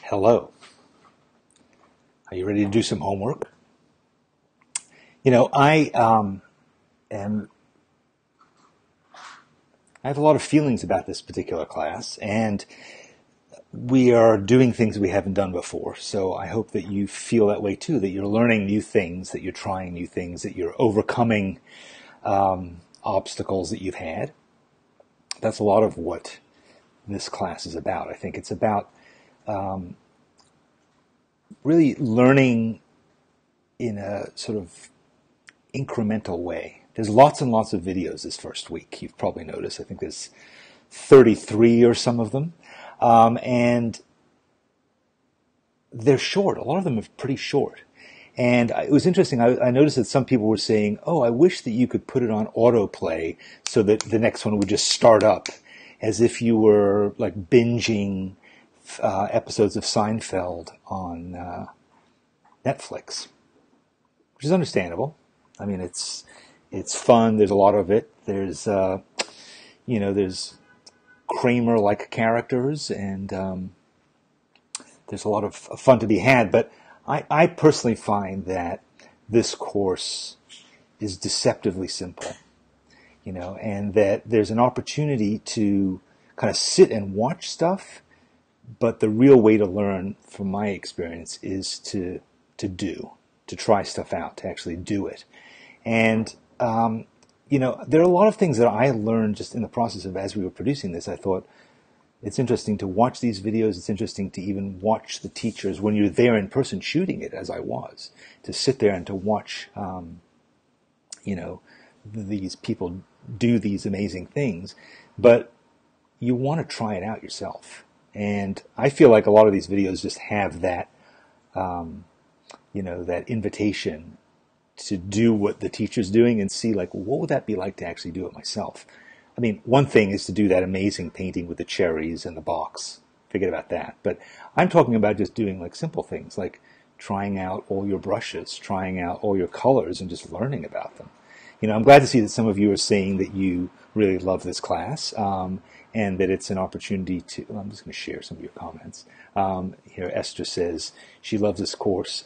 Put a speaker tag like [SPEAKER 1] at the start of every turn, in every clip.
[SPEAKER 1] Hello. Are you ready to do some homework? I have a lot of feelings about this particular class, and we are doing things we haven't done before. So I hope that you feel that way too, that you're learning new things, that you're trying new things, that you're overcoming obstacles that you've had. That's a lot of what this class is about. I think it's about really learning in a sort of incremental way. There's lots and lots of videos this first week. You've probably noticed. I think there's 33 or some of them. And they're short. A lot of them are pretty short. And it was interesting. I noticed that some people were saying, oh, I wish that you could put it on autoplay so that the next one would just start up as if you were like binging episodes of Seinfeld on Netflix, which is understandable. I mean, it's fun. There's a lot of it. There's there's Kramer-like characters, and there's a lot of fun to be had. But I personally find that this course is deceptively simple, and that there's an opportunity to kind of sit and watch stuff. But the real way to learn, from my experience, is to try stuff out, to actually do it. And, there are a lot of things that I learned just in the process of, as we were producing this. I thought it's interesting to watch these videos. It's interesting to even watch the teachers when you're there in person shooting it, as I was, to sit there and to watch, these people do these amazing things. But you want to try it out yourself. And I feel like a lot of these videos just have that, that invitation to do what the teacher's doing and see, like, what would that be like to actually do it myself? I mean, one thing is to do that amazing painting with the cherries and the box. Forget about that. But I'm talking about just doing like simple things, like trying out all your brushes, trying out all your colors, and just learning about them. I'm glad to see that some of you are saying that you really love this class. And that it's an opportunity to, I'm just going to share some of your comments. Here, Esther says she loves this course,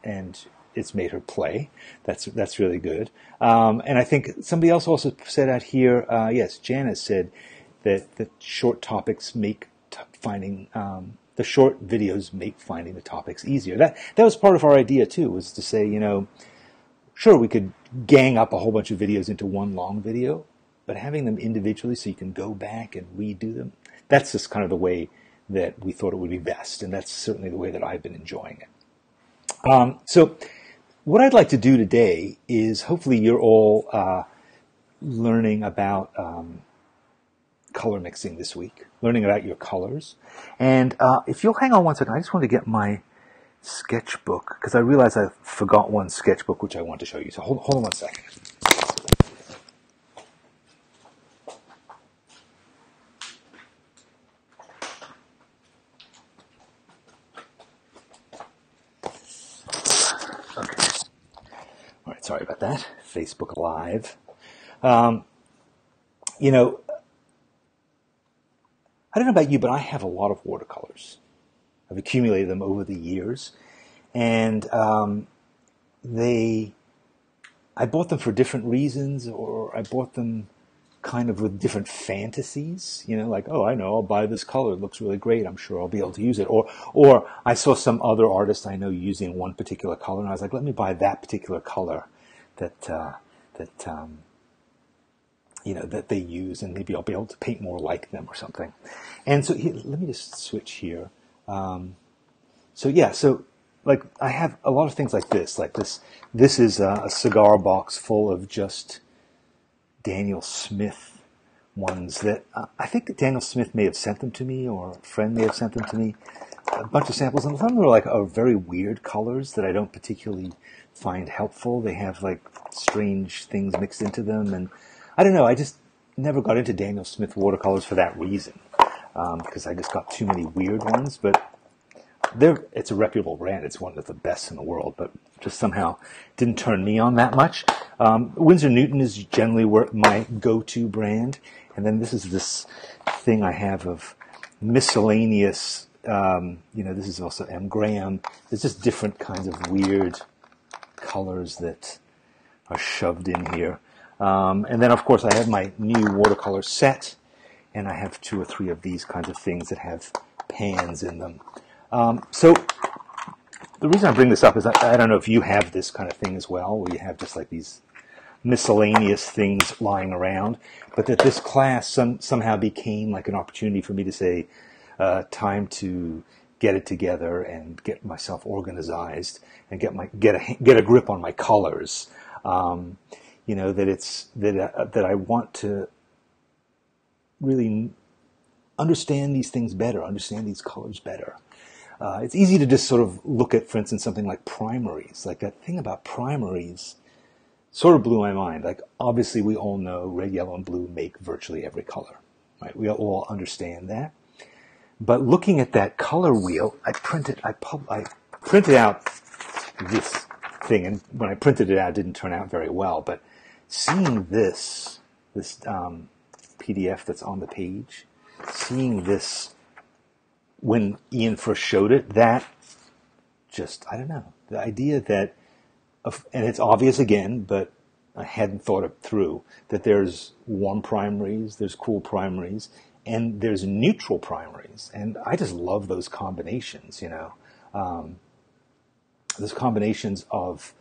[SPEAKER 1] and it's made her play. That's really good. And I think somebody else also said out here, yes, Janice said that the short topics make the short videos make finding the topics easier. That was part of our idea too, was to say, sure, we could gang up a whole bunch of videos into one long video, but having them individually so you can go back and redo them, that's just kind of the way that we thought it would be best. And that's certainly the way that I've been enjoying it. So what I'd like to do today is, hopefully you're all learning about color mixing this week, learning about your colors. And if you'll hang on one second, I just want to get my sketchbook, because I realized I forgot one sketchbook which I want to show you. So hold on one second. Sorry about that. Facebook Live. I don't know about you, but I have a lot of watercolors. I've accumulated them over the years. And I bought them for different reasons, or I bought them kind of with different fantasies, like, oh, I know, I'll buy this color. It looks really great. I'm sure I'll be able to use it. Or I saw some other artist I know using one particular color, and I was like, let me buy that particular color that they use, and maybe I'll be able to paint more like them or something. And so let me just switch here. So like I have a lot of things like this. Like this is a cigar box full of just Daniel Smith ones that I think that Daniel Smith may have sent them to me, or a friend may have sent them to me. A bunch of samples, and some of them are very weird colors that I don't particularly find helpful. They have like strange things mixed into them, and I don't know. I just never got into Daniel Smith watercolors for that reason, because I just got too many weird ones. But it's a reputable brand. It's one of the best in the world, but just somehow didn't turn me on that much. Winsor Newton is generally my go-to brand, and then this is this thing I have of miscellaneous this is also M. Graham. There's just different kinds of weird colors that are shoved in here. And then, of course, I have my new watercolor set, and I have 2 or 3 of these kinds of things that have pans in them. So the reason I bring this up is I don't know if you have this kind of thing as well, where you have just like these miscellaneous things lying around, but that this class somehow became like an opportunity for me to say, time to get it together and get myself organized and get a grip on my colors. That I want to really understand these things better, understand these colors better. It's easy to just sort of look at, for instance, something like primaries. Like that thing about primaries sort of blew my mind. Like, obviously we all know red, yellow, and blue make virtually every color, right? We all understand that. But looking at that color wheel, I printed out this thing, and when I printed it out, it didn't turn out very well. But seeing this PDF that's on the page, seeing this when Ian first showed it, that just, I don't know, the idea that, and it's obvious again, but I hadn't thought it through, that there's warm primaries, there's cool primaries, and there's neutral primaries. And I just love those combinations, those combinations of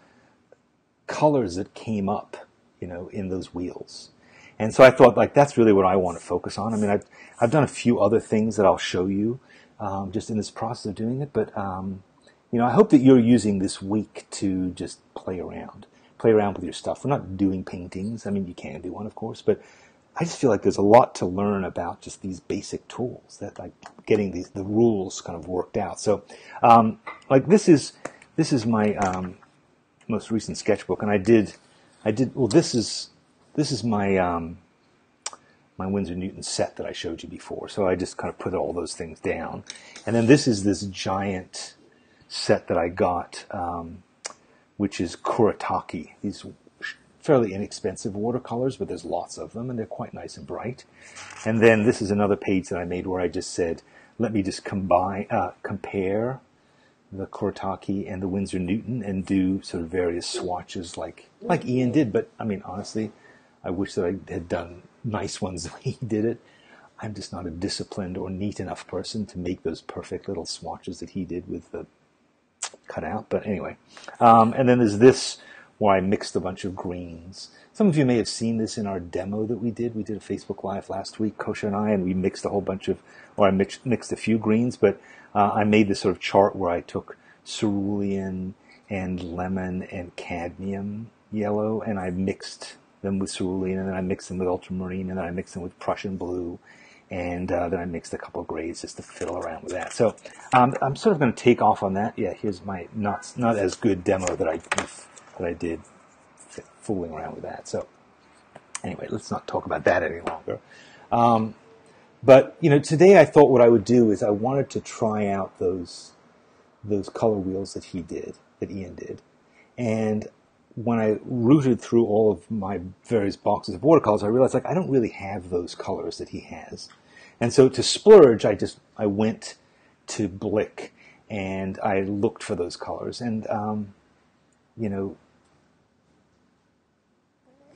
[SPEAKER 1] colors that came up, in those wheels. And so I thought, like, that's really what I want to focus on. I mean, I've done a few other things that I'll show you just in this process of doing it. But, I hope that you're using this week to just play around with your stuff. We're not doing paintings. I mean, you can do one, of course, but I just feel like there's a lot to learn about just these basic tools, that like getting the rules kind of worked out. So, like this is my most recent sketchbook, and I did. Well, this is my my Winsor Newton set that I showed you before. So I just kind of put all those things down, and then this is this giant set that I got, which is Kuretake. These fairly inexpensive watercolors, but there's lots of them, and they're quite nice and bright. And then this is another page that I made where I just said, let me just compare the Kuretake and the Winsor Newton and do sort of various swatches like Ian did. But I mean, honestly, I wish that I had done nice ones the way he did it. I'm just not a disciplined or neat enough person to make those perfect little swatches that he did with the cutout. But anyway, and then there's this where I mixed a bunch of greens. Some of you may have seen this in our demo that we did. We did a Facebook Live last week, Kosha and I, and we mixed a whole bunch of, or I mixed a few greens, but I made this sort of chart where I took cerulean and lemon and cadmium yellow, and I mixed them with cerulean, and then I mixed them with ultramarine, and then I mixed them with Prussian blue, and then I mixed a couple of grades just to fiddle around with that. So I'm sort of going to take off on that. Yeah, here's my not as good demo that I did fooling around with that. So anyway, let's not talk about that any longer. But today I thought what I would do is I wanted to try out those color wheels that Ian did, and when I rooted through all of my various boxes of watercolors, I realized I don't really have those colors that he has, and so to splurge, I went to Blick and I looked for those colors, and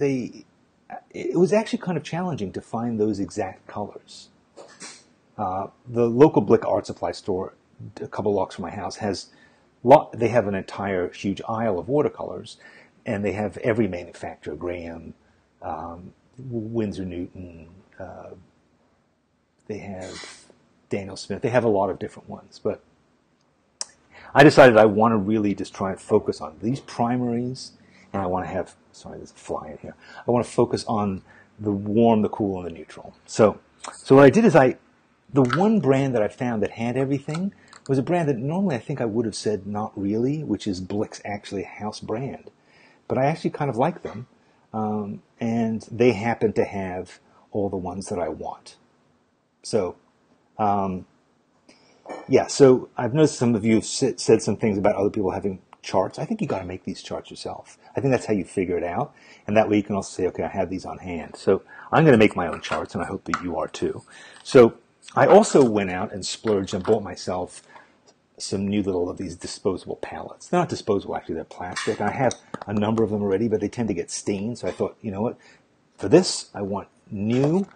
[SPEAKER 1] it was actually kind of challenging to find those exact colors. The local Blick art supply store, a couple blocks from my house, they have an entire huge aisle of watercolors, and they have every manufacturer: Graham, Winsor Newton. They have Daniel Smith. They have a lot of different ones, but I decided I want to really just try and focus on these primaries, and I want to have. Sorry, there's a fly in here. I want to focus on the warm, the cool, and the neutral. So what I did is the one brand that I found that had everything was a brand that normally I think I would have said not really, which is Blick's actually a house brand. But I actually kind of like them, and they happen to have all the ones that I want. So, so I've noticed some of you have said some things about other people having charts. I think you got to make these charts yourself. I think that's how you figure it out, and that way you can also say, okay, I have these on hand. So I'm going to make my own charts, and I hope that you are too. So I also went out and splurged and bought myself some new little of these disposable palettes. They're not disposable, actually, they're plastic. I have a number of them already, but they tend to get stained. So I thought, you know what? For this, I want new.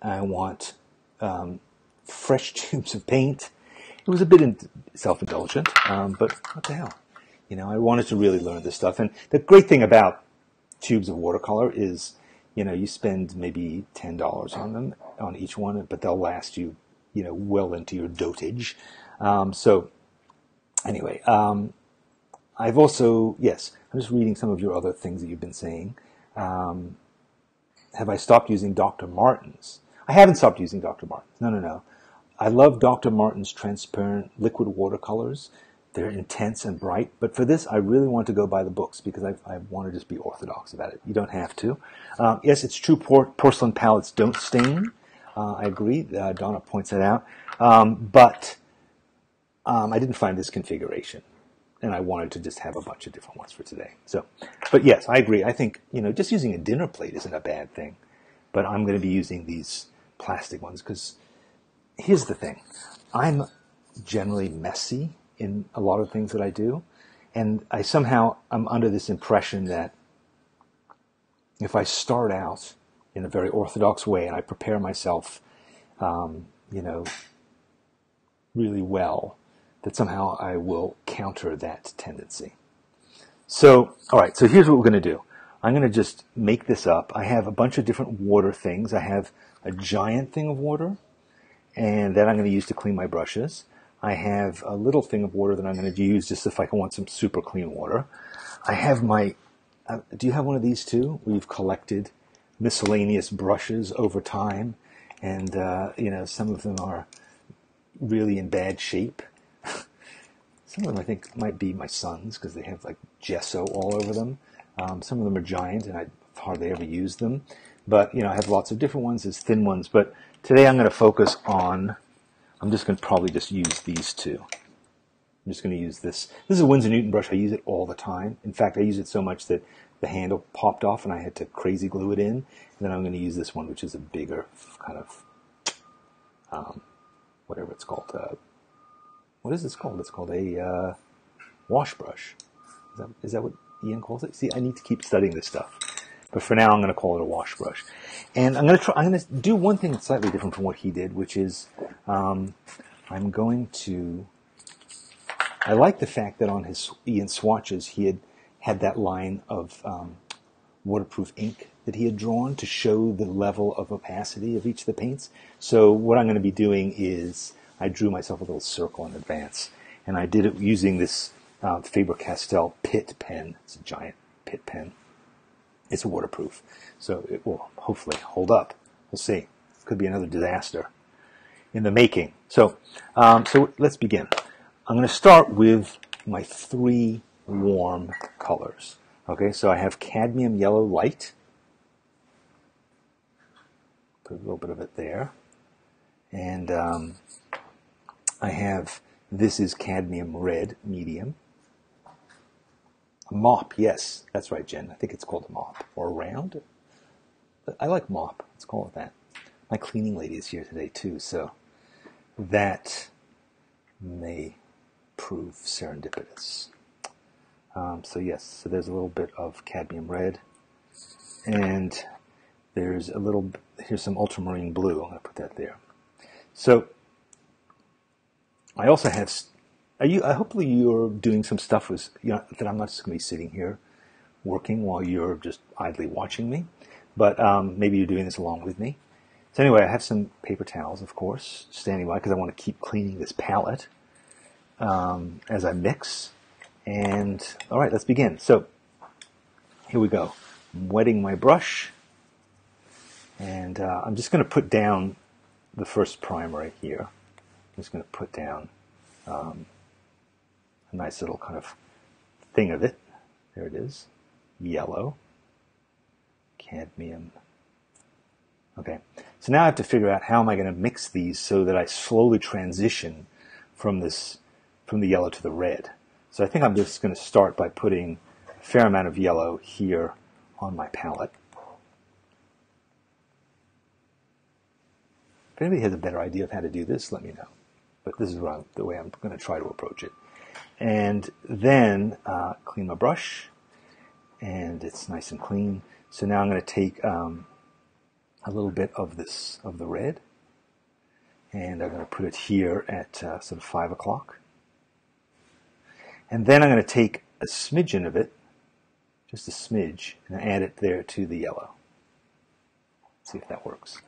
[SPEAKER 1] I want fresh tubes of paint. It was a bit self-indulgent, but what the hell? You know, I wanted to really learn this stuff. And the great thing about tubes of watercolor is, you know, you spend maybe $10 on them, on each one, but they'll last you, you know, well into your dotage. So anyway, I've also, yes, I'm just reading some of your other things that you've been saying. Have I stopped using Dr. Martens? I haven't stopped using Dr. Martens. No. I love Dr. Martens transparent liquid watercolors. They're intense and bright. But for this, I really want to go by the books because I want to just be orthodox about it. You don't have to. Yes, it's true porcelain palettes don't stain. I agree. Donna points that out. But I didn't find this configuration. And I wanted to just have a bunch of different ones for today. So, but yes, I agree. I think, you know, just using a dinner plate isn't a bad thing. But I'm going to be using these plastic ones because here's the thing. I'm generally messy in a lot of things that I do. And I'm under this impression that if I start out in a very orthodox way and I prepare myself, you know, really well, that somehow I will counter that tendency. So, all right, so here's what we're going to do. I'm going to just make this up. I have a bunch of different water things. I have a giant thing of water, and that I'm going to use to clean my brushes. I have a little thing of water that I'm going to use just if I want some super clean water. I have my, do you have one of these too? We've collected miscellaneous brushes over time, and, you know, some of them are really in bad shape. Some of them I think might be my son's because they have like gesso all over them. Some of them are giant and I hardly ever use them. But, you know, I have lots of different ones. There's thin ones. But today I'm going to focus on, I'm just going to probably just use these two. I'm just going to use this. This is a Winsor Newton brush. I use it all the time. In fact, I use it so much that the handle popped off and I had to crazy glue it in. And then I'm going to use this one, which is a bigger kind of, whatever it's called. What is this called? It's called a wash brush. Is that what Ian calls it? See, I need to keep studying this stuff. But for now, I'm going to call it a wash brush. And I'm going to do one thing that's slightly different from what he did, which is I like the fact that on Ian's swatches, he had that line of waterproof ink that he had drawn to show the level of opacity of each of the paints. So what I'm going to be doing is I drew myself a little circle in advance, and I did it using this Faber-Castell Pitt pen. It's a giant Pitt pen. It's waterproof, so it will hopefully hold up. We'll see. Could be another disaster in the making. So let's begin. I'm going to start with my three warm colors. Okay, so I have cadmium yellow light. Put a little bit of it there. And I have, this is cadmium red, medium. A mop, yes, that's right, Jen. I think it's called a mop, or a round. I like mop, let's call it that. My cleaning lady is here today too, so that may prove serendipitous. So yes, so there's a little bit of cadmium red, and there's here's some ultramarine blue. I'm going to put that there. So I also have, hopefully you're doing some stuff that I'm not just going to be sitting here working while you're just idly watching me, but maybe you're doing this along with me. So anyway, I have some paper towels, of course, standing by because I want to keep cleaning this palette as I mix. And all right, let's begin. So here we go. I'm wetting my brush, and I'm just going to put down the first primer right here. I'm just going to put down a nice little kind of thing of it. There it is. Yellow. Cadmium. Okay. So now I have to figure out how am I going to mix these so that I slowly transition from the yellow to the red. So I think I'm just going to start by putting a fair amount of yellow here on my palette. If anybody has a better idea of how to do this, let me know. But this is the way I'm going to try to approach it. And then clean my brush, and it's nice and clean. So now I'm going to take a little bit of the red, and I'm going to put it here at sort of 5 o'clock. And then I'm going to take a smidgen of it, just a smidge, and add it there to the yellow. See if that works.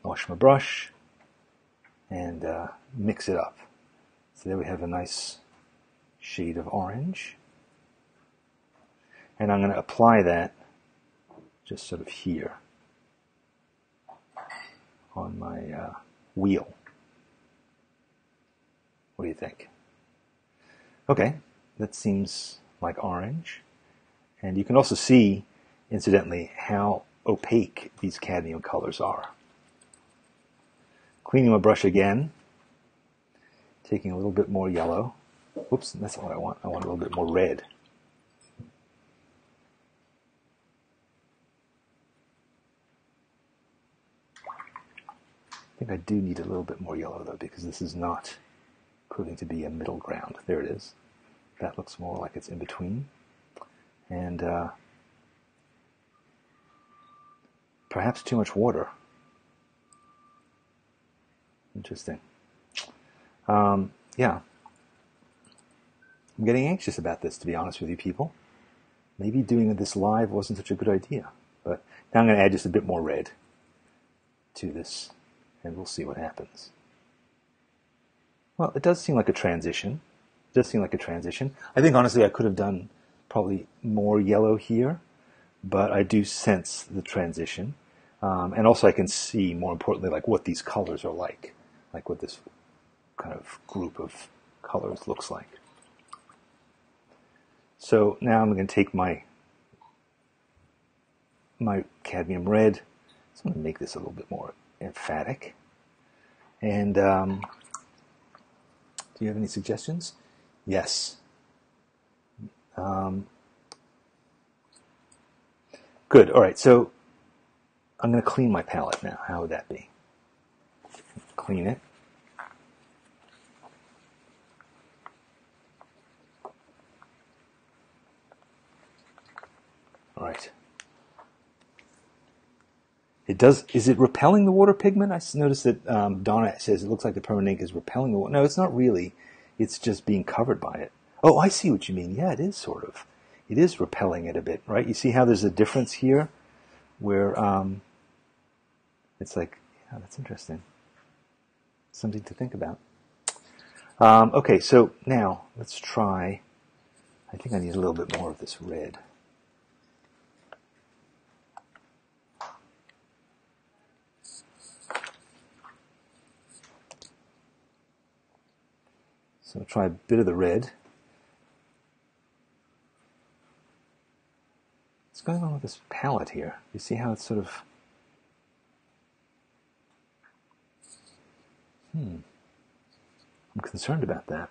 [SPEAKER 1] Wash my brush and mix it up. So there we have a nice shade of orange. And I'm going to apply that just sort of here on my wheel. What do you think? Okay, that seems like orange. And you can also see, incidentally, how opaque these cadmium colors are. Cleaning my brush again, taking a little bit more yellow. Whoops, that's not what I want. I want a little bit more red. I think I do need a little bit more yellow, though, because this is not proving to be a middle ground. There it is. That looks more like it's in between. And perhaps too much water. Interesting. Yeah. I'm getting anxious about this, to be honest with you people. Maybe doing this live wasn't such a good idea. But now I'm going to add just a bit more red to this, and we'll see what happens. Well, it does seem like a transition. It does seem like a transition. I think, honestly, I could have done probably more yellow here, but I do sense the transition. And also I can see, more importantly, like what these colors are like what this kind of group of colors looks like. So now I'm going to take my cadmium red. So I'm going to make this a little bit more emphatic. And do you have any suggestions? Yes. Good. All right. So I'm going to clean my palette now. How would that be? Clean it. All right. It does. Is it repelling the water pigment? I noticed that Donna says it looks like the permanent ink is repelling the water. No, it's not really. It's just being covered by it. Oh, I see what you mean. Yeah, it is sort of. It is repelling it a bit, right? You see how there's a difference here where it's like, yeah, that's interesting. Something to think about. Okay, so now let's try. I think I need a little bit more of this red. So I'll try a bit of the red. What's going on with this palette here? You see how it's sort of... I'm concerned about that.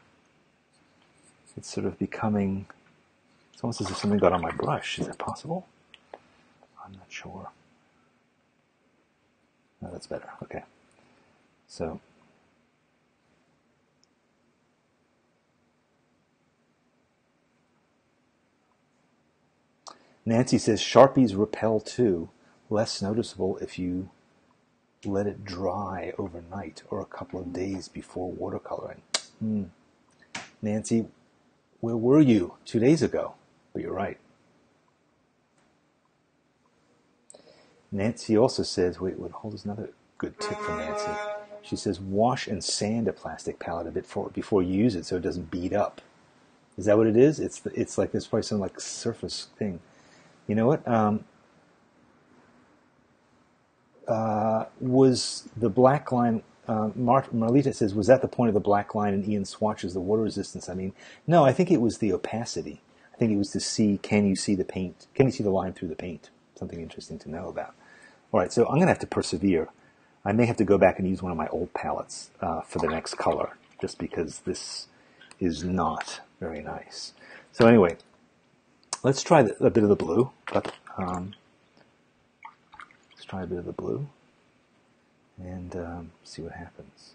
[SPEAKER 1] It's sort of becoming... It's almost as if something got on my brush. Is that possible? I'm not sure. No, that's better. Okay. So... Nancy says Sharpies repel too, less noticeable if you let it dry overnight or a couple of days before watercoloring. Nancy, where were you 2 days ago? But you're right. Nancy also says, wait, hold another good tip from Nancy. She says wash and sand a plastic palette a bit before you use it so it doesn't bead up. Is that what it is? It's like there's probably some like surface thing. You know what? Was the black line, Marlita says, was that the point of the black line in Ian's swatches, the water resistance? I mean, no, I think it was the opacity. I think it was to see, can you see the paint? Can you see the line through the paint? Something interesting to know about. All right, so I'm going to have to persevere. I may have to go back and use one of my old palettes for the next color, just because this is not very nice. So anyway, let's try a bit of the blue. Let's try a bit of the blue. and see what happens.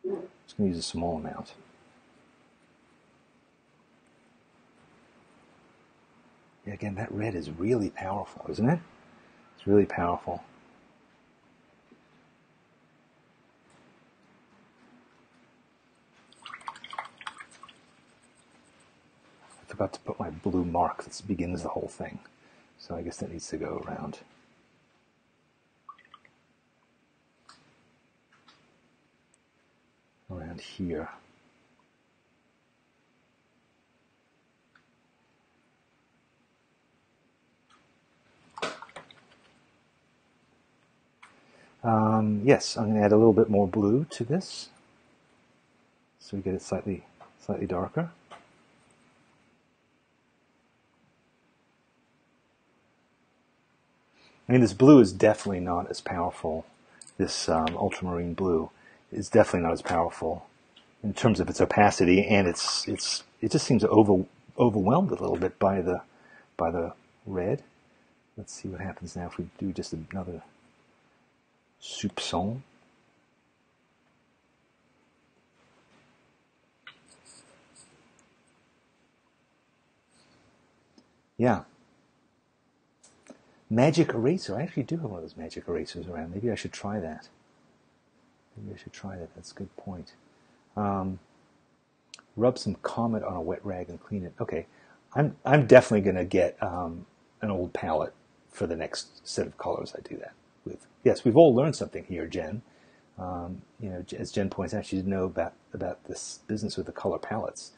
[SPEAKER 1] Just going to use a small amount. Yeah, again, that red is really powerful, isn't it? It's really powerful. I forgot to put my blue mark that begins the whole thing. So I guess that needs to go around. Around here. Yes, I'm going to add a little bit more blue to this, so we get it slightly darker. I mean, this blue is definitely not as powerful. This ultramarine blue is definitely not as powerful in terms of its opacity, and it just seems overwhelmed a little bit by the red. Let's see what happens now if we do just another soupçon. Yeah. Magic eraser. I actually do have one of those magic erasers around. Maybe I should try that. That's a good point. Rub some Comet on a wet rag and clean it. Okay. I'm definitely going to get an old palette for the next set of colors I do that with. Yes, we've all learned something here, Jen. As Jen points out, she didn't know about this business with the color palettes.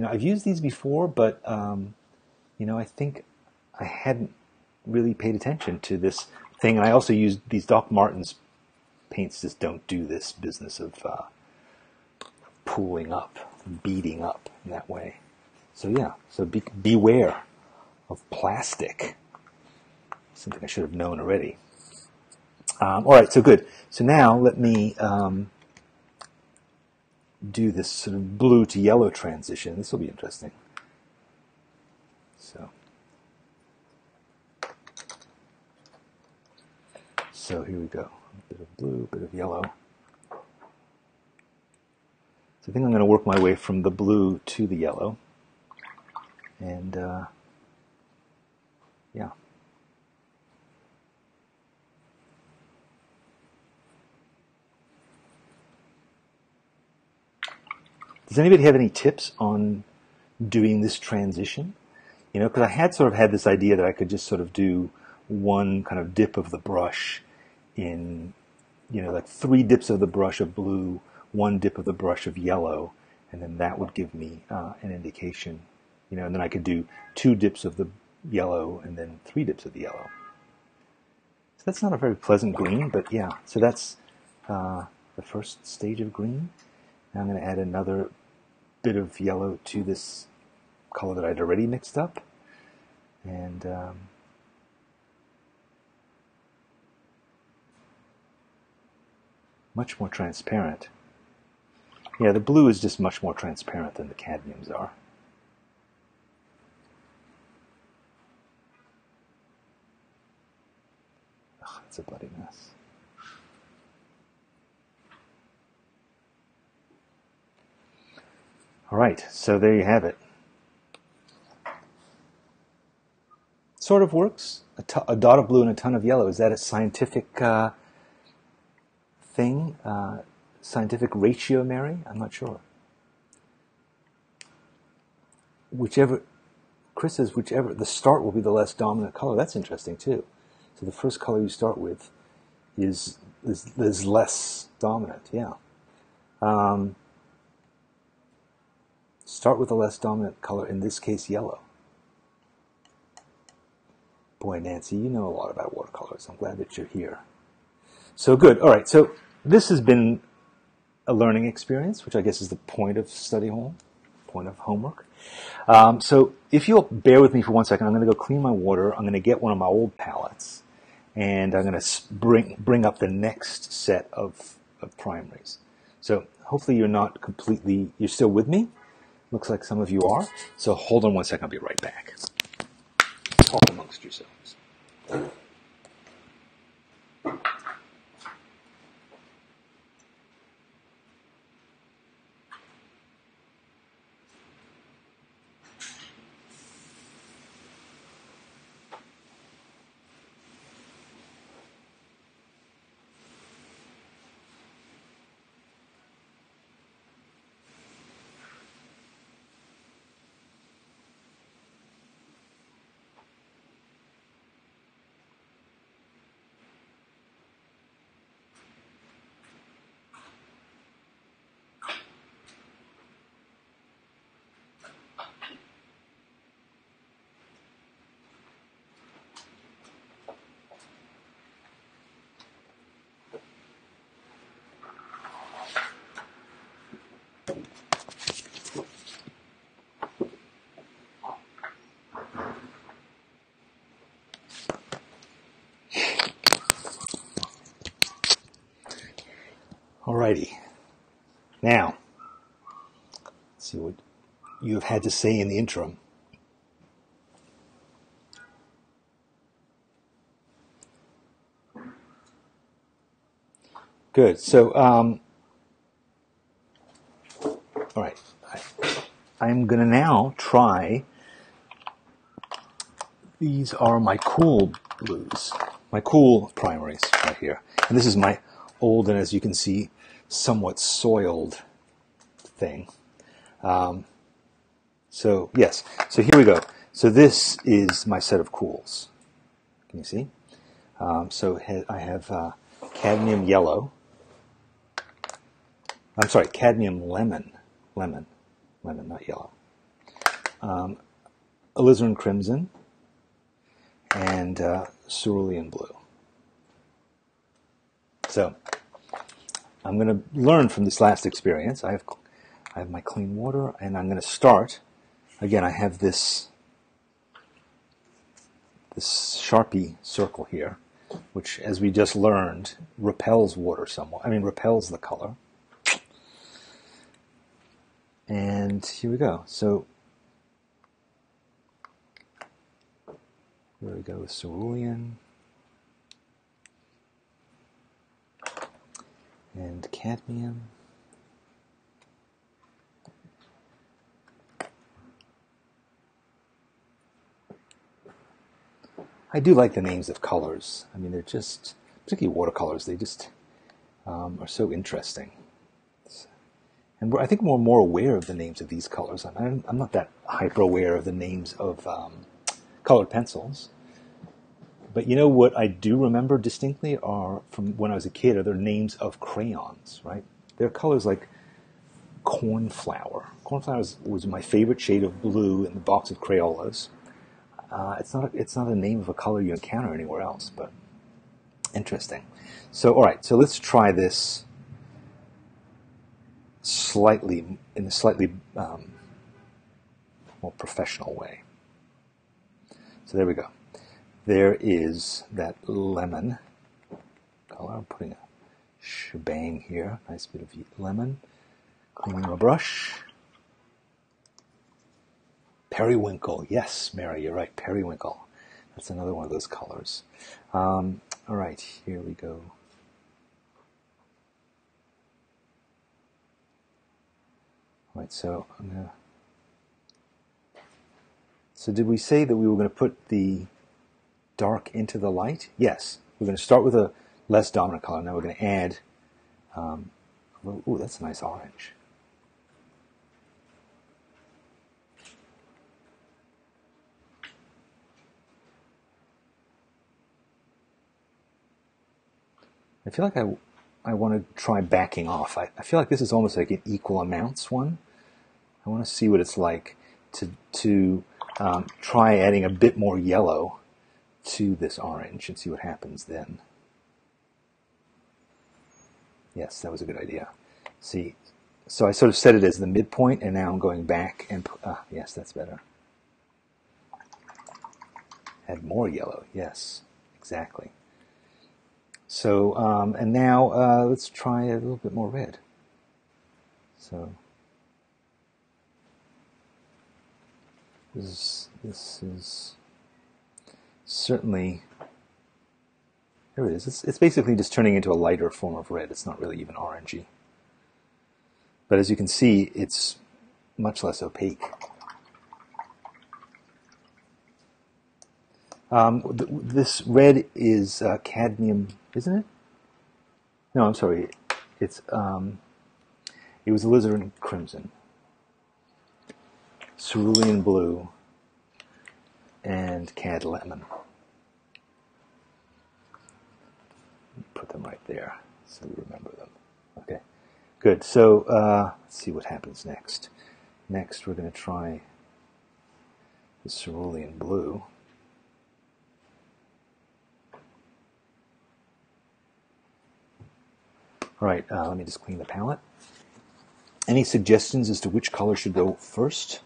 [SPEAKER 1] I've used these before, but I think I hadn't really paid attention to this thing. And I also used these Doc Martens paints. Just don't do this business of pooling up, beating up in that way. So yeah, beware of plastic. Something I should have known already. All right, so good. So now let me do this sort of blue to yellow transition. This will be interesting. So here we go. A bit of blue, a bit of yellow. So I think I'm going to work my way from the blue to the yellow. And yeah. Does anybody have any tips on doing this transition? Because I had sort of had this idea that I could just sort of do one kind of dip of the brush in, like 3 dips of the brush of blue, 1 dip of the brush of yellow, and then that would give me an indication, and then I could do 2 dips of the yellow and then 3 dips of the yellow. So that's not a very pleasant green, but yeah, so that's the first stage of green. Now I'm going to add another bit of yellow to this color that I'd already mixed up, and much more transparent. Yeah, the blue is just much more transparent than the cadmiums are. Oh, it's a bloody mess. All right, so there you have it. Sort of works. A dot of blue and a ton of yellow. Is that a scientific thing? Scientific ratio, Mary? I'm not sure. Chris says the start will be the less dominant color. That's interesting too. So the first color you start with is less dominant, yeah. Start with a less dominant color, in this case yellow. Boy, Nancy, you know a lot about watercolors. I'm glad that you're here. So good. All right, so this has been a learning experience, which I guess is the point of study hall, point of homework. So if you'll bear with me for 1 second, I'm going to go clean my water. I'm going to get one of my old palettes, and I'm going to bring up the next set of primaries. So hopefully you're still with me. Looks like some of you are. So hold on 1 second. I'll be right back. Talk amongst yourselves. Alrighty. Now, let's see what you have had to say in the interim. Good. So, all right. I'm going to now try. These are my cool blues, my cool primaries right here. And this is my old and, as you can see, somewhat soiled thing. So, yes. So here we go. So this is my set of cools. Can you see? So I have cadmium yellow. I'm sorry, cadmium lemon. Lemon, not yellow. Alizarin crimson. And cerulean blue. So I'm going to learn from this last experience. I have my clean water, and I'm going to start. Again, I have this Sharpie circle here, which, as we just learned, repels water somewhat. I mean, repels the color. And here we go. So here we go with cerulean and cadmium. I do like the names of colors. I mean, they're just, particularly watercolors, they just are so interesting. And I think we're more aware of the names of these colors. I'm not that hyper aware of the names of colored pencils. But you know what I do remember distinctly are, from when I was a kid, are their names of crayons, right? They're colors like cornflower. Cornflower was my favorite shade of blue in the box of Crayolas. It's not a name of a color you encounter anywhere else, but interesting. So, all right, so let's try this in a slightly more professional way. So there we go. There is that lemon color. I'm putting a shebang here. Nice bit of lemon. Cleaning my brush. Periwinkle. Yes, Mary, you're right. Periwinkle. That's another one of those colors. All right, here we go. All right, so I'm going to... So did we say that we were going to put the dark into the light? Yes. We're going to start with a less dominant color. Now we're going to add... ooh, that's a nice orange. I feel like I want to try backing off. I feel like this is almost like an equal amounts one. I want to see what it's like to try adding a bit more yellow to this orange and see what happens then. Yes, that was a good idea. See, so I sort of set it as the midpoint, and now I'm going back and yes, that's better. Add more yellow. Yes, exactly. So, and now let's try a little bit more red. So this is certainly, there it is. It's basically just turning into a lighter form of red. It's not really even orangey. But as you can see, it's much less opaque. This red is cadmium, isn't it? No, I'm sorry. It was alizarin crimson, cerulean blue, and cad lemon. Put them right there so we remember them. Okay, good. So let's see what happens next. Next, we're going to try the cerulean blue. All right, let me just clean the palette. Any suggestions as to which color should go first?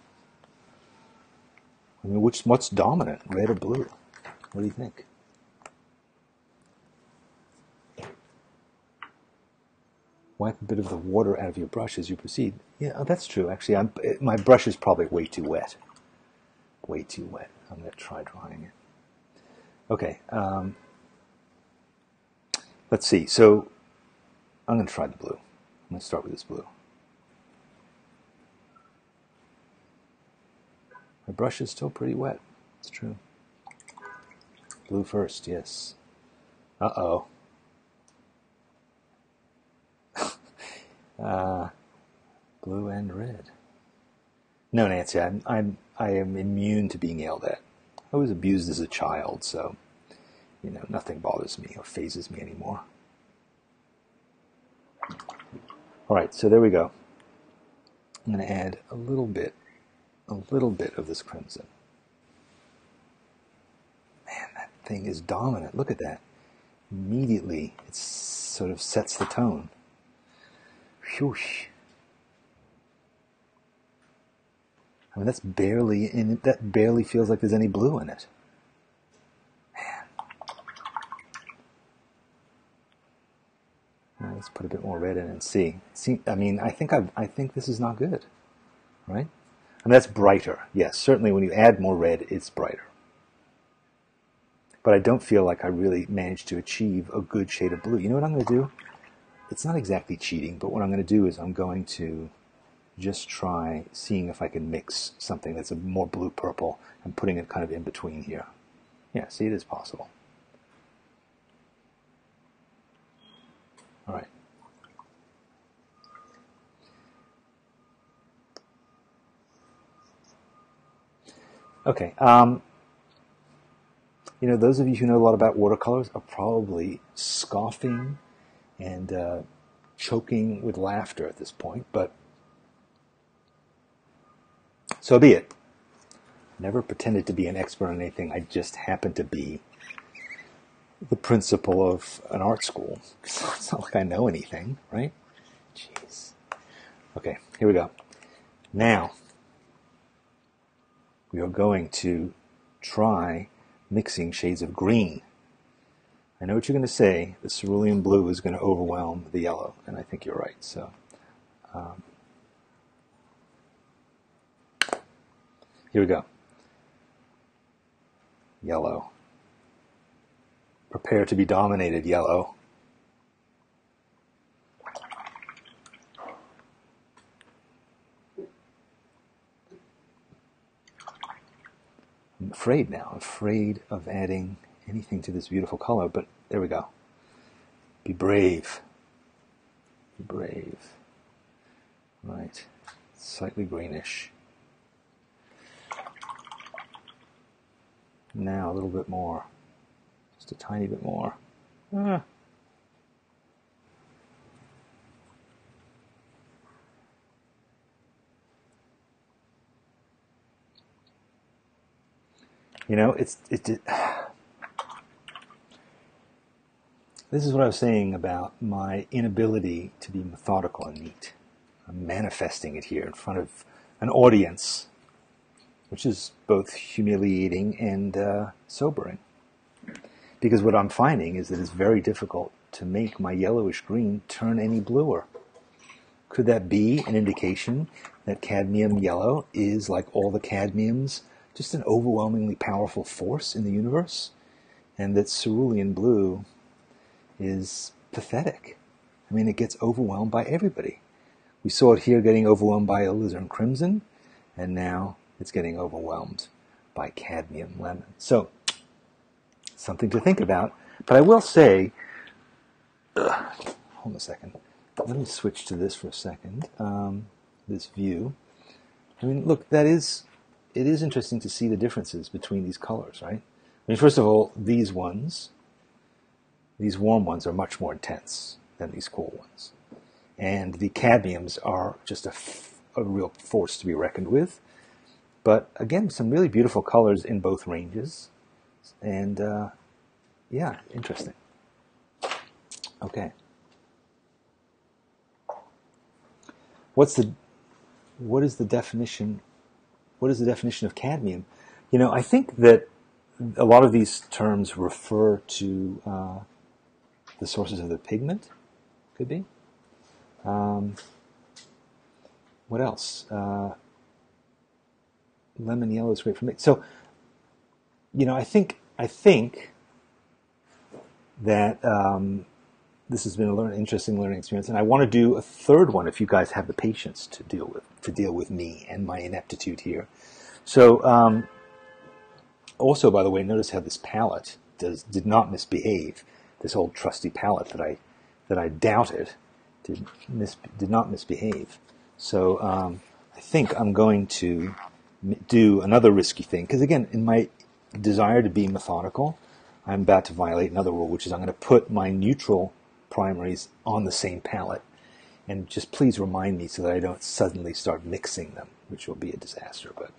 [SPEAKER 1] I mean, what's dominant, red or blue? What do you think? Wipe a bit of the water out of your brush as you proceed. Yeah, oh, that's true. Actually, my brush is probably way too wet. Way too wet. I'm going to try drying it. Okay. Let's see. So I'm going to try the blue. I'm going to start with this blue. My brush is still pretty wet. It's true. Blue first, yes. Uh-oh. Blue and red. No, Nancy, I am immune to being yelled at. I was abused as a child, so, you know, nothing bothers me or phases me anymore. All right, so there we go. I'm going to add a little bit of this crimson. Man, that thing is dominant. Look at that. Immediately, it sort of sets the tone. Whoosh. I mean, that barely feels like there's any blue in it. Man. Now let's put a bit more red in and see. I mean, I think this is not good, right? I mean, that's brighter. Yes, certainly when you add more red, it's brighter. But I don't feel like I really managed to achieve a good shade of blue. You know what I'm going to do? It's not exactly cheating, but what I'm going to do is I'm going to just try seeing if I can mix something that's a more blue-purple and putting it kind of in between here. Yeah, see, it is possible. All right. Okay. You know, those of you who know a lot about watercolors are probably scoffing and choking with laughter at this point, but so be it. Never pretended to be an expert on anything. I just happen to be the principal of an art school. It's not like I know anything, right? Jeez. Okay, here we go. Now, we are going to try mixing shades of green. I know what you're going to say. The cerulean blue is going to overwhelm the yellow, and I think you're right. So, here we go. Yellow. Prepare to be dominated, yellow. I'm afraid now. I'm afraid of adding anything to this beautiful color, but there we go. Be brave. Be brave. Right. Slightly greenish. Now a little bit more. Just a tiny bit more. You know, this is what I was saying about my inability to be methodical and neat. I'm manifesting it here in front of an audience, which is both humiliating and sobering. Because what I'm finding is that it's very difficult to make my yellowish green turn any bluer. Could that be an indication that cadmium yellow is, like all the cadmiums, just an overwhelmingly powerful force in the universe? And that cerulean blue is pathetic. I mean, it gets overwhelmed by everybody. We saw it here getting overwhelmed by alizarin crimson, and now it's getting overwhelmed by cadmium lemon. So, something to think about. But I will say, hold on a second. Let me switch to this for a second. This view. I mean, look, it is interesting to see the differences between these colors, right? I mean, first of all, these ones, these warm ones, are much more intense than these cool ones. And the cadmiums are just a real force to be reckoned with. But again, some really beautiful colors in both ranges. And yeah, interesting. Okay. What is the definition of cadmium? You know, I think that a lot of these terms refer to the sources of the pigment. Could be. What else? Lemon yellow is great for me. So, I think that this has been an interesting learning experience, and I want to do a third one if you guys have the patience to deal with me and my ineptitude here. So, also, by the way, notice how this palette did not misbehave. This old trusty palette that I doubted did not misbehave. So I think I'm going to do another risky thing, because again, in my desire to be methodical, I'm about to violate another rule, which is I'm going to put my neutral primaries on the same palette. And just please remind me so that I don't suddenly start mixing them, which will be a disaster. But,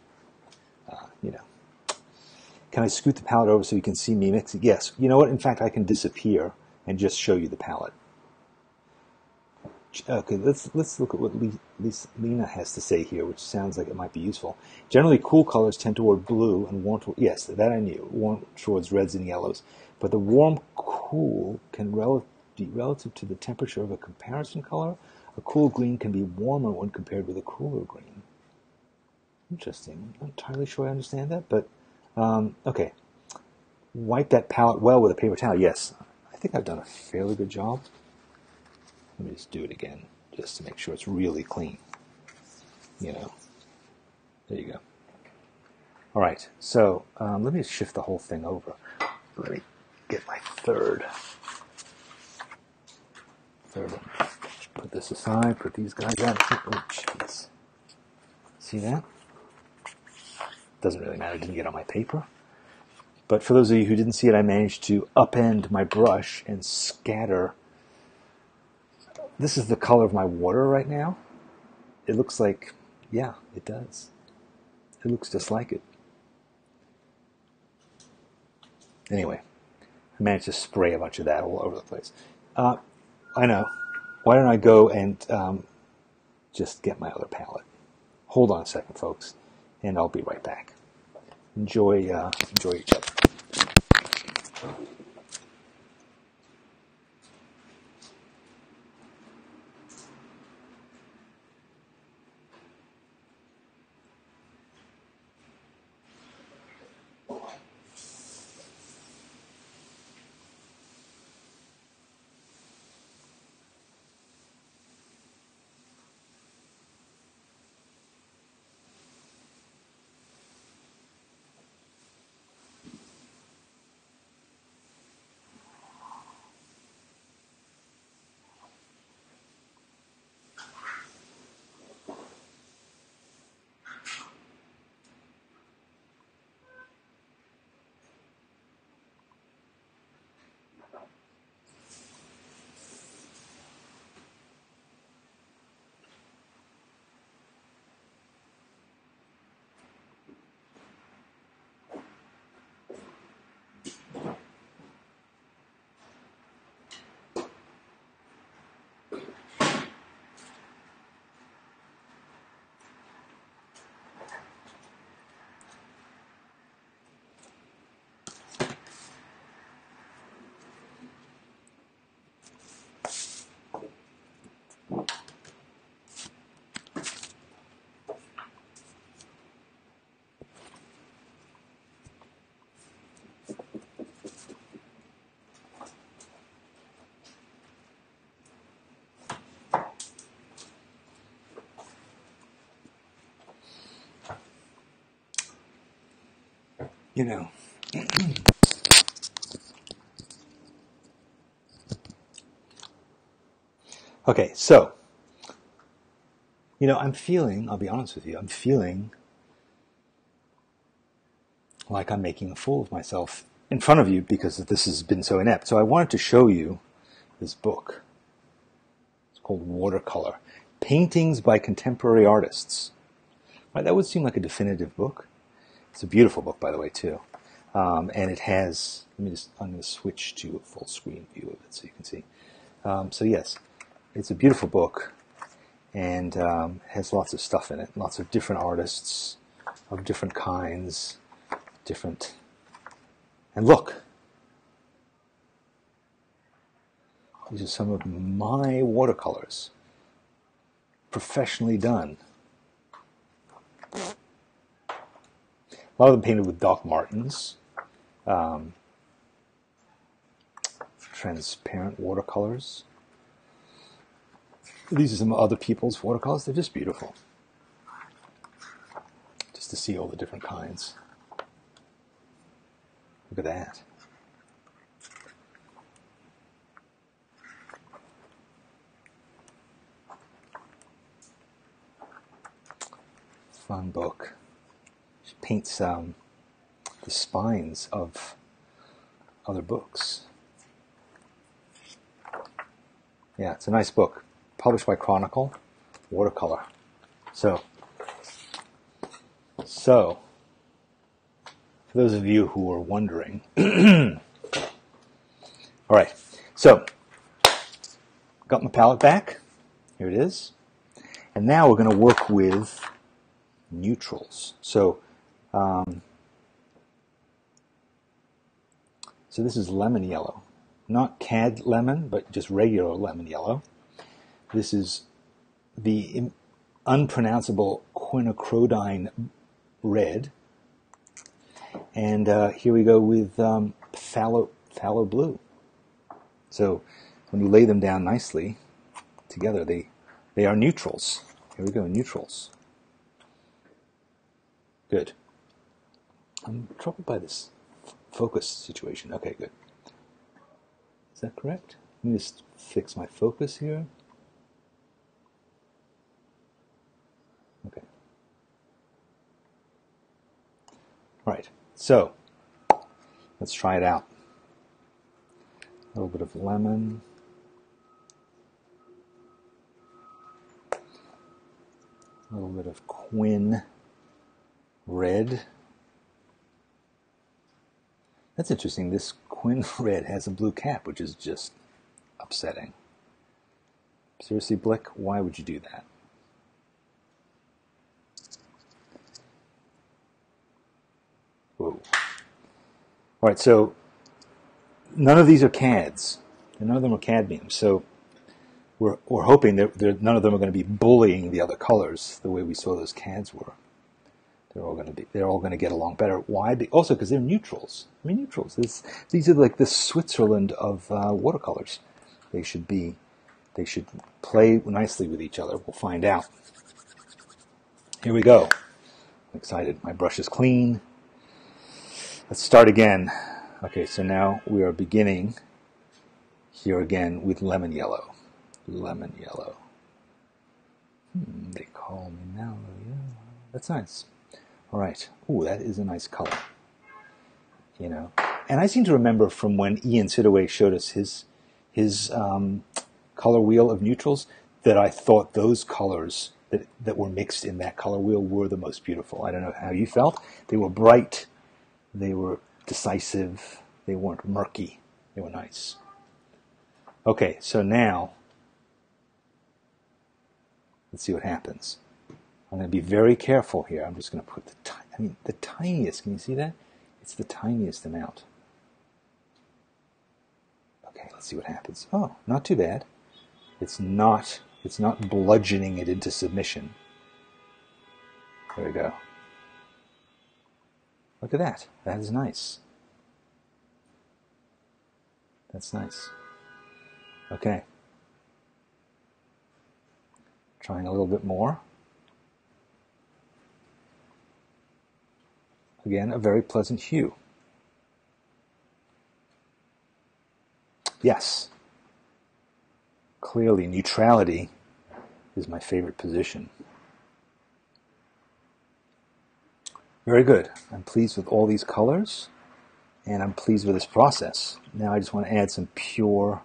[SPEAKER 1] Can I scoot the palette over so you can see me mixing? Yes. You know what? In fact, I can disappear and just show you the palette. Okay, let's look at what Lena has to say here, which sounds like it might be useful. Generally, cool colors tend toward blue and warm toward, yes, that I knew, warm towards reds and yellows. But the warm cool can be relative to the temperature of a comparison color. A cool green can be warmer when compared with a cooler green. Interesting. I'm not entirely sure I understand that, but okay. Wipe that palette well with a paper towel. Yes, I think I've done a fairly good job. Let me just do it again, just to make sure it's really clean. There you go. All right, so let me shift the whole thing over. Let me get my third one. Put this aside, put these guys out. Oh, jeez. See that? Doesn't really matter, it didn't get on my paper. But for those of you who didn't see it, I managed to upend my brush and scatter. This is the color of my water right now. It looks like, yeah, it does. It looks just like it. Anyway, I managed to spray a bunch of that all over the place. I know. Why don't I go and just get my other palette? Hold on a second, folks, and I'll be right back. Enjoy each other. Okay, so, I'm feeling, I'll be honest with you, I'm feeling like I'm making a fool of myself in front of you because this has been so inept. So I wanted to show you this book. It's called Watercolor, Paintings by Contemporary Artists. Right, that would seem like a definitive book. It's a beautiful book, by the way, too. And it has, I'm going to switch to a full screen view of it so you can see. So yes, it's a beautiful book and has lots of stuff in it, lots of different artists of different kinds, and look, these are some of my watercolors. professionally done. A lot of them painted with Doc Martens, transparent watercolors. These are some other people's watercolors. They're just beautiful. Just to see all the different kinds. Look at that. Fun book. She paints the spines of other books. Yeah, it's a nice book. Published by Chronicle, watercolor. So, for those of you who are wondering, all right, so, got my palette back. Here it is. And now we're going to work with neutrals. So this is lemon yellow. Not cad lemon, but just regular lemon yellow. This is the unpronounceable quinacridone red. And here we go with phthalo blue. So when you lay them down nicely together, they are neutrals. Here we go, neutrals. Good. I'm troubled by this focus situation. Okay, good. Is that correct? Let me just fix my focus here. Okay. All right, so let's try it out. A little bit of lemon. A little bit of quin red. That's interesting. This quin red has a blue cap, which is just upsetting. Seriously, Blick, why would you do that? Whoa. All right, so none of these are CADs. None of them are cadmiums. So we're hoping that none of them are going to be bullying the other colors the way we saw those CADs were. They're all going to get along better. Why? Also because they're neutrals. I mean, neutrals. These are like the Switzerland of watercolors. They should play nicely with each other. We'll find out. Here we go. I'm excited. My brush is clean. Let's start again. Okay, so now we are beginning here again with lemon yellow. Lemon yellow. They call me now. That's nice. All right. Ooh, that is a nice color. You know, and I seem to remember from when Ian Sidaway showed us his color wheel of neutrals that I thought those colors that were mixed in that color wheel were the most beautiful. I don't know how you felt. They were bright. They were decisive. They weren't murky. They were nice. Okay, so now let's see what happens. I'm going to be very careful here. I'm just going to put the tiniest. Can you see that? It's the tiniest amount. Okay, let's see what happens. Oh, not too bad. It's not bludgeoning it into submission. There we go. Look at that. That is nice. That's nice. Okay. Trying a little bit more. Again, a very pleasant hue. Yes. Clearly, neutrality is my favorite position. Very good. I'm pleased with all these colors, and I'm pleased with this process. Now I just want to add some pure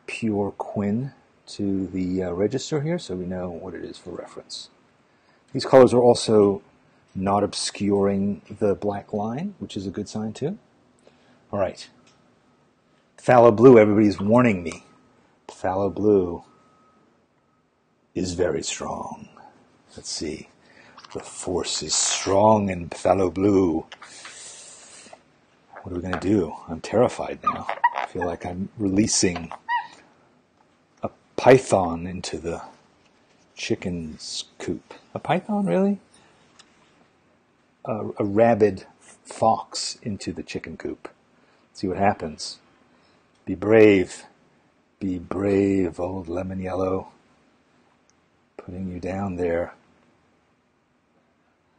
[SPEAKER 1] quin to the register here so we know what it is for reference. These colors are also not obscuring the black line, which is a good sign too. All right. Phthalo blue, everybody's warning me. Phthalo blue is very strong. Let's see. The force is strong in phthalo blue. What are we going to do? I'm terrified now. I feel like I'm releasing a python into the chicken's coop. A python, really? A rabid fox into the chicken coop. See what happens. Be brave, old lemon yellow. Putting you down there.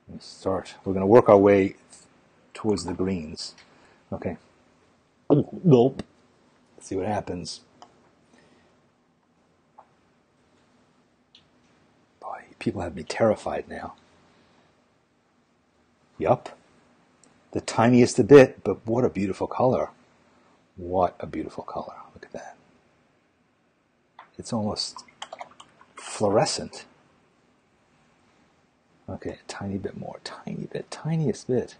[SPEAKER 1] Let's start. We're going to work our way towards the greens. Okay. Gulp. Let's see what happens. Boy, people have me terrified now. Yup. The tiniest a bit, but what a beautiful color. What a beautiful color. Look at that. It's almost fluorescent. Okay, a tiny bit more. Tiny bit. Tiniest bit.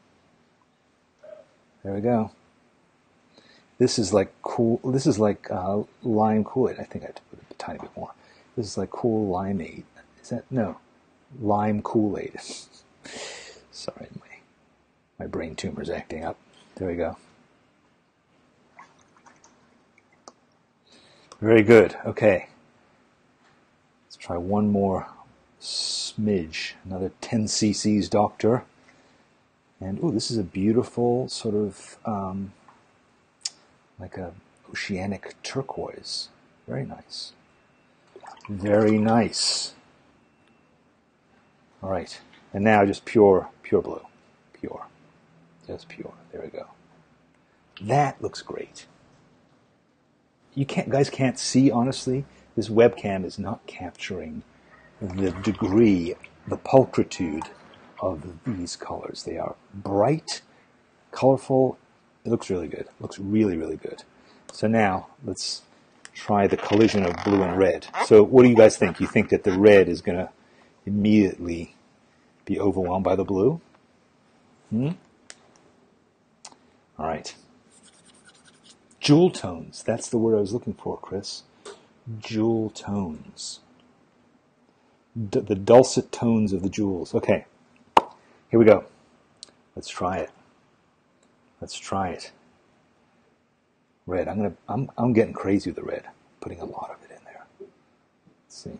[SPEAKER 1] There we go. This is like cool. This is like lime Kool-Aid. I think I have to put a tiny bit more. This is like cool limeade. Is that? No. Lime Kool-Aid. Sorry, my brain tumor's acting up. There we go. Very good. Okay. Let's try one more smidge. Another 10 cc's, Doctor. And, ooh, this is a beautiful sort of, like a oceanic turquoise. Very nice. Very nice. All right. And now just pure blue. Pure. Just pure. There we go. That looks great. You guys can't see, honestly. This webcam is not capturing the degree, the pulchritude of these colors. They are bright, colorful. It looks really good. It looks really, really good. So now let's try the collision of blue and red. So what do you guys think? You think that the red is going to immediately be overwhelmed by the blue? All right. Jewel tones. That's the word I was looking for, Chris. Jewel tones. The dulcet tones of the jewels. Okay. Here we go. Let's try it. Let's try it. Red. I'm getting crazy with the red. Putting a lot of it in there. Let's see.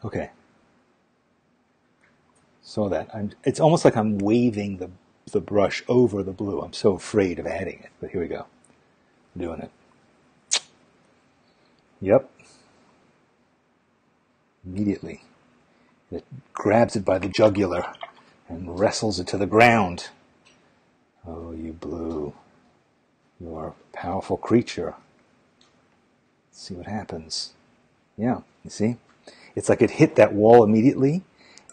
[SPEAKER 1] Okay. Saw that. It's almost like I'm waving the brush over the blue. I'm so afraid of adding it. But here we go. I'm doing it. Yep. Immediately. It grabs it by the jugular and wrestles it to the ground. Oh, you blue. You are a powerful creature. Let's see what happens. Yeah, you see? It's like it hit that wall immediately,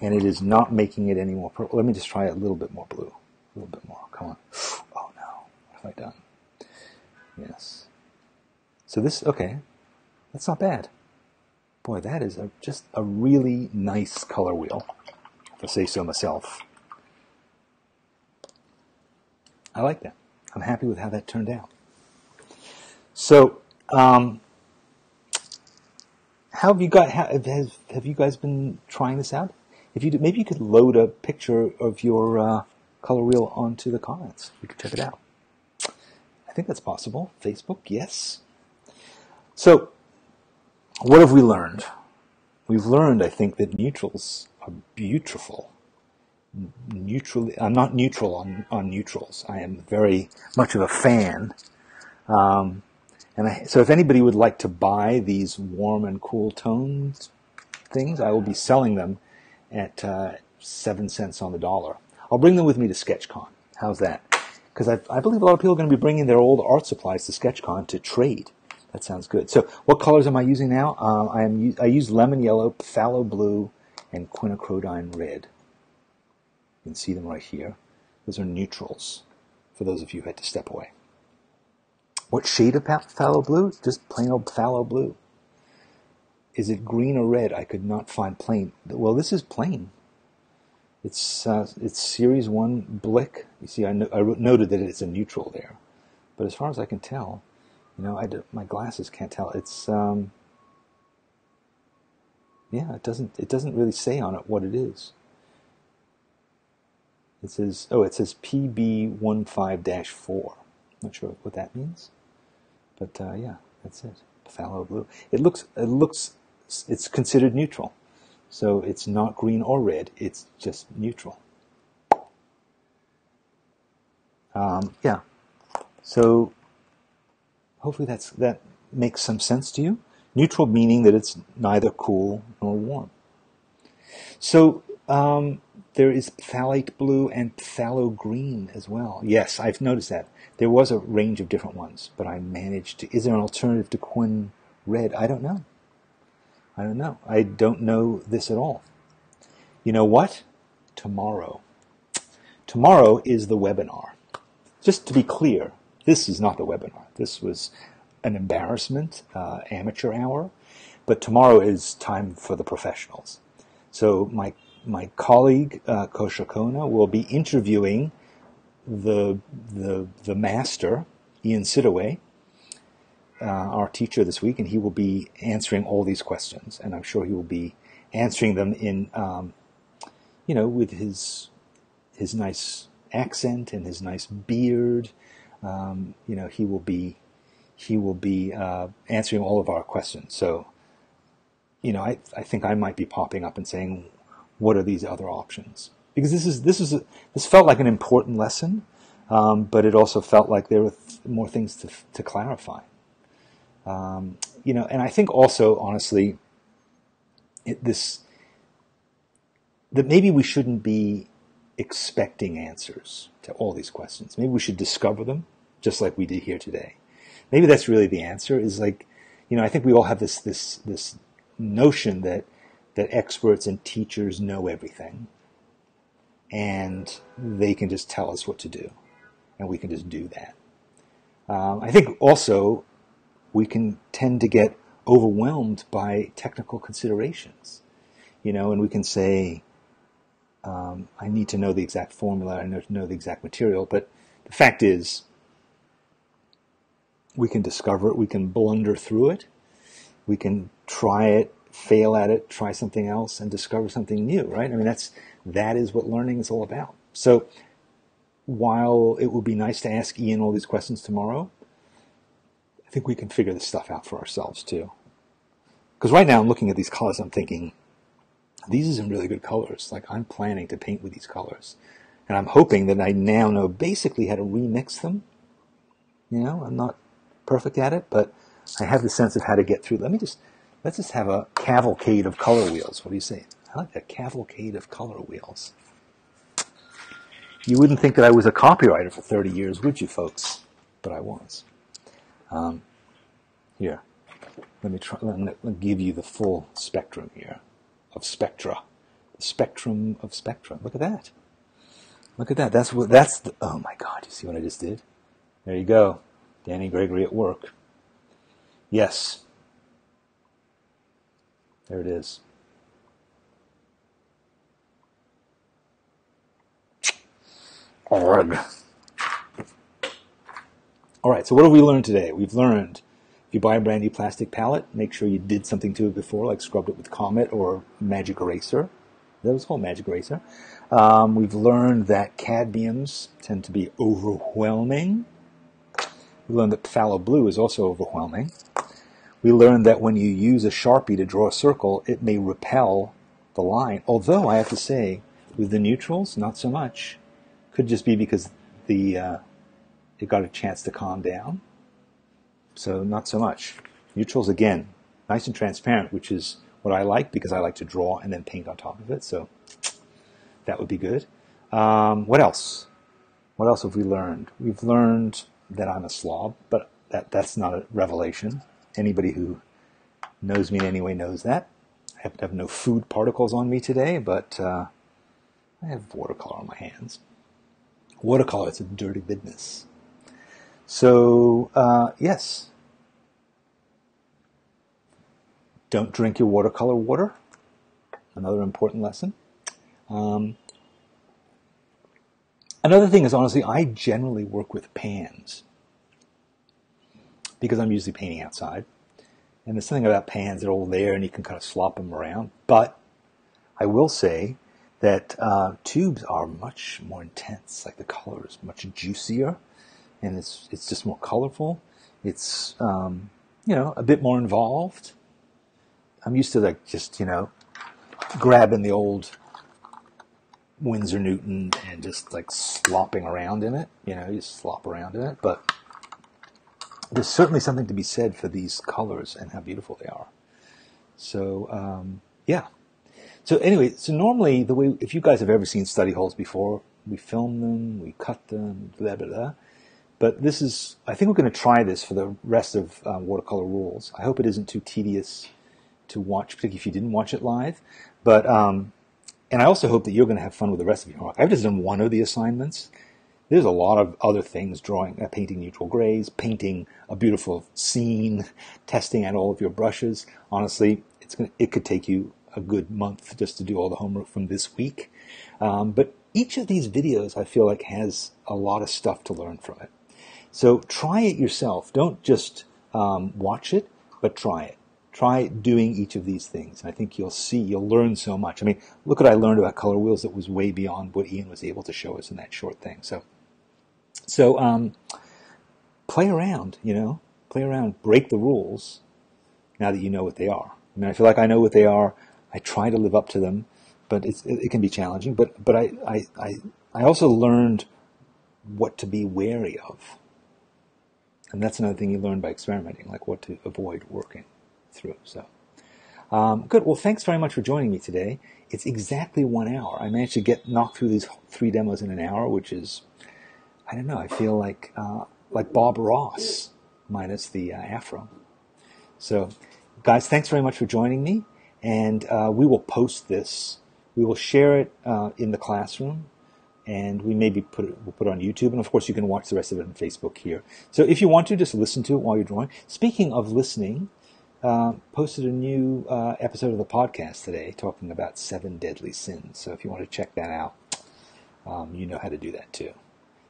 [SPEAKER 1] and it is not making it any more purple. Let me just try a little bit more blue. A little bit more. Come on. Oh, no. What have I done? Yes. So this, okay. That's not bad. Boy, that is just a really nice color wheel, if I say so myself. I like that. I'm happy with how that turned out. So, how have you guys been trying this out? Maybe you could load a picture of your color wheel onto the comments. You could check it out. I think that's possible. Facebook, yes. So, what have we learned? We've learned, I think, that neutrals are beautiful. I'm not neutral on neutrals. I am very much of a fan. So if anybody would like to buy these warm and cool tones things, I will be selling them at 7 cents on the dollar. I'll bring them with me to SketchCon. How's that? Because I believe a lot of people are going to be bringing their old art supplies to SketchCon to trade. That sounds good. So what colors am I using now? I use lemon yellow, phthalo blue, and quinacridone red. You can see them right here. Those are neutrals, for those of you who had to step away. What shade of phthalo blue? Just plain old phthalo blue. Is it green or red? I could not find plain. Well, this is plain. It's Series 1 Blick. You see, I noted that it's a neutral there. But as far as I can tell, my glasses can't tell. It's it doesn't really say on it what it is. It says PB15-4. Not sure what that means, but yeah, that's it. Phthalo blue. It's considered neutral. So it's not green or red, it's just neutral. Yeah, so hopefully that makes some sense to you. Neutral meaning that it's neither cool nor warm. So there is phthalate blue and phthalo green as well. Yes, I've noticed that. There was a range of different ones, but I managed to... Is there an alternative to quin red? I don't know. I don't know this at all. You know what? Tomorrow. Tomorrow is the webinar. Just to be clear, this is not the webinar. This was an embarrassment, amateur hour. But tomorrow is time for the professionals. So my colleague, Kosha Kona, will be interviewing the master, Ian Sidaway, our teacher this week, and he will be answering all these questions. And I'm sure he will be answering them in, with his nice accent and his nice beard. He will be answering all of our questions. So, I think I might be popping up and saying, what are these other options? Because this felt like an important lesson, but it also felt like there were more things to clarify. And I think also, honestly, that maybe we shouldn't be expecting answers to all these questions. Maybe we should discover them, just like we did here today. Maybe that's really the answer. Is like, I think we all have this notion that experts and teachers know everything, and they can just tell us what to do, and we can just do that. I think also we can tend to get overwhelmed by technical considerations, and we can say, I need to know the exact formula, I need to know the exact material, but the fact is, we can discover it, we can blunder through it, we can try it, fail at it, try something else, and discover something new, right? I mean, that is what learning is all about. So while it would be nice to ask Ian all these questions tomorrow, I think we can figure this stuff out for ourselves too. Because right now I'm looking at these colors, I'm thinking, these are some really good colors. Like, I'm planning to paint with these colors. And I'm hoping that I now know basically how to remix them. I'm not perfect at it, but I have the sense of how to get through. Let's just have a cavalcade of color wheels. What do you say? I like a cavalcade of color wheels. You wouldn't think that I was a copywriter for 30 years, would you, folks? But I was. Here, let me give you the full spectrum here of spectra. The spectrum of spectra. Look at that. Look at that. Oh my God, you see what I just did? There you go. Danny Gregory at work. Yes. There it is. Arg. All right, so what have we learned today? We've learned if you buy a brand new plastic palette, make sure you did something to it before, like scrubbed it with Comet or Magic Eraser. That was called Magic Eraser. We've learned that cadmiums tend to be overwhelming. We learned that phthalo blue is also overwhelming. We learned that when you use a Sharpie to draw a circle, it may repel the line. Although, I have to say, with the neutrals, not so much. Could just be because it got a chance to calm down. So, not so much. Neutrals, again, nice and transparent, which is what I like, because I like to draw and then paint on top of it. So, that would be good. What else? What else have we learned? We've learned that I'm a slob, but that's not a revelation. Anybody who knows me in any way knows that. I have no food particles on me today, but I have watercolor on my hands. Watercolor, it's a dirty business. So, yes. Don't drink your watercolor water. Another important lesson. Another thing is, honestly, I generally work with pans, because I'm usually painting outside. And there's something about pans, they're all there and you can kind of slop them around. But I will say that tubes are much more intense. Like, the color is much juicier and it's just more colorful. It's a bit more involved. I'm used to like just grabbing the old Winsor Newton and just like slopping around in it. You slop around in it, but there's certainly something to be said for these colors and how beautiful they are. So yeah. So anyway, normally if you guys have ever seen study halls before, we film them, we cut them, blah blah blah. But I think we're going to try this for the rest of Watercolor Rules. I hope it isn't too tedious to watch, particularly if you didn't watch it live. But and I also hope that you're going to have fun with the rest of your homework. I've just done one of the assignments. There's a lot of other things: painting neutral grays, painting a beautiful scene, testing out all of your brushes. Honestly, it could take you a good month just to do all the homework from this week. But each of these videos, I feel like, has a lot of stuff to learn from it. So try it yourself. Don't just watch it, but try it. Try doing each of these things. And I think you'll learn so much. I mean, look what I learned about color wheels that was way beyond what Ian was able to show us in that short thing. So play around, play around, break the rules now that you know what they are. I mean, I feel like I know what they are. I try to live up to them, but it can be challenging. But I also learned what to be wary of. And that's another thing you learn by experimenting, like what to avoid working through. So, good. Well, thanks very much for joining me today. It's exactly 1 hour. I managed to knock through these 3 demos in an hour, which is, I don't know, I feel like Bob Ross minus the afro. So, guys, thanks very much for joining me. And we will post this. We will share it in the classroom. And we maybe we'll put it on YouTube. And of course, you can watch the rest of it on Facebook here. So if you want to, just listen to it while you're drawing. Speaking of listening, posted a new episode of the podcast today talking about 7 deadly sins. So if you want to check that out, you know how to do that too.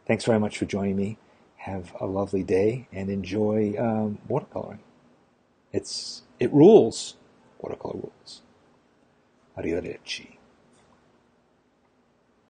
[SPEAKER 1] Thanks very much for joining me. Have a lovely day and enjoy watercoloring. It rules. Watercolor rules. Arrivederci.